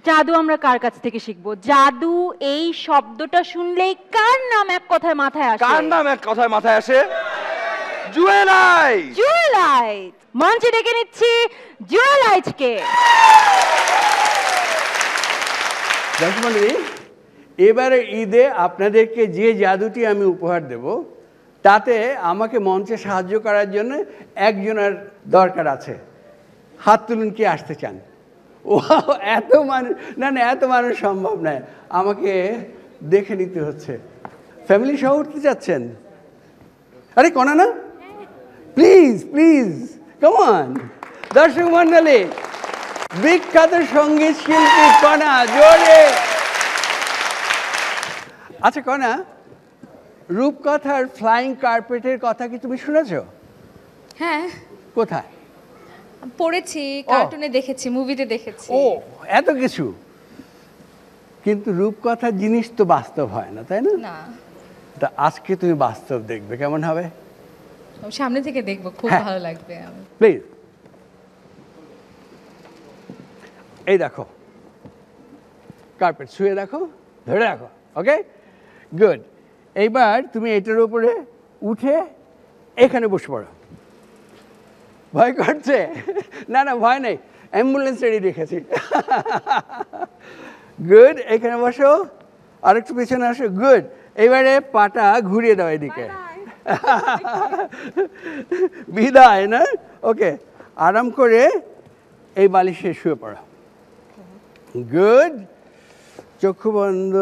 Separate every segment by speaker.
Speaker 1: জাদু আমরা কার কাছ থেকে শিখবো? জাদু এই শব্দটা শুনলেই কার নাম এক কথায় মাথায় আসে?
Speaker 2: কার নাম এক কথায় মাথায় আসে? জুয়েলাইট।
Speaker 1: জুয়েলাইট। মঞ্চে ডেকে নিচ্ছি জুয়েলাইটকে।
Speaker 3: দর্শক মণ্ডলী, এবারে ঈদে আপনাদেরকে যে জাদুটি আমি উপহার দেব তাতে আমাকে মঞ্চে সাহায্য করার জন্য একজনের দরকার আছে। হাত তুলুন, কে আসতে চান? ও এত মানুষ, না এত মানুষ সম্ভব নয়, আমাকে দেখে নিতে হচ্ছে। ফ্যামিলি সহ উঠতে চাচ্ছেন? আরে কনা না, প্লিজ প্লিজ কাম অন। দর্শক মণ্ডলী, বিখ্যাত সঙ্গীত শিল্পী কনা, জোরে। আচ্ছা কনা, রূপকথার ফ্লাইং কার্পেটের কথা কি তুমি শুনেছ?
Speaker 4: হ্যাঁ,
Speaker 3: কোথায়?
Speaker 4: পড়েছি, কার্টুনে দেখেছি, মুভিতে দেখেছি।
Speaker 3: ও এত কিছু, কিন্তু রূপকথার জিনিস তো বাস্তব হয় না, তাই না?
Speaker 4: না,
Speaker 3: তা আজকে তুমি বাস্তব দেখবে, কেমন হবে?
Speaker 4: সামনে থেকে দেখবো, খুব
Speaker 3: হ্যাঁ,
Speaker 4: ভালো লাগবে।
Speaker 3: প্লিজ। এই দেখো কার্পেট, শুয়ে দেখো, ধরে রাখো, ওকে গুড। এইবার তুমি এটার উপরে উঠে এখানে বসে পড়ো। ভয় করছে? না না ভয় নেই, অ্যাম্বুলেন্স রেডি রেখেছি। গুড, এখানে বসো, আরেকটু পেছনে আসো, গুড। এবারে পাটা ঘুরিয়ে দাও এদিকে। বিদায় না? ওকে, আরাম করে এই বালিশে শুয়ে পড়ো। গুড, চক্ষু বন্ধ।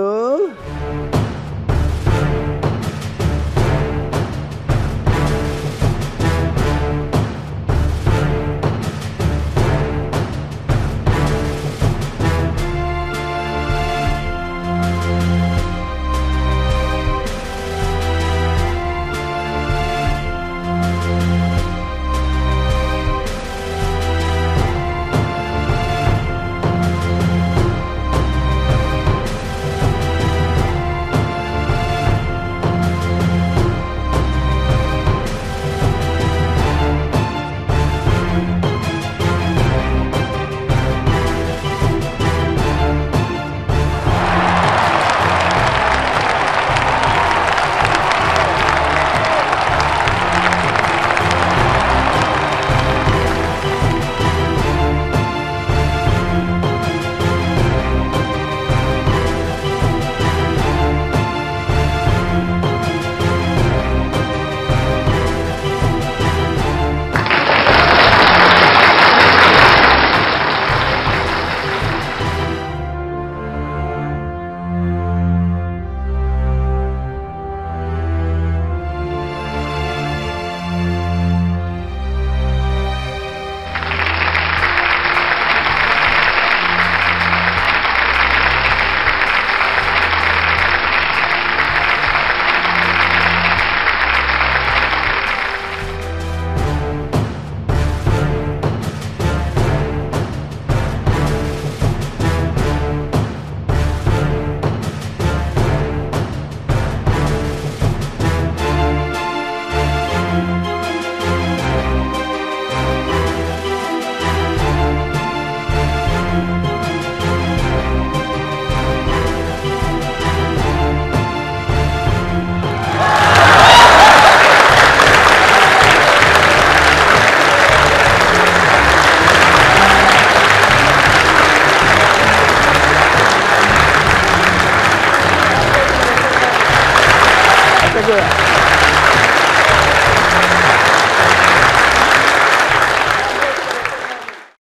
Speaker 3: Good.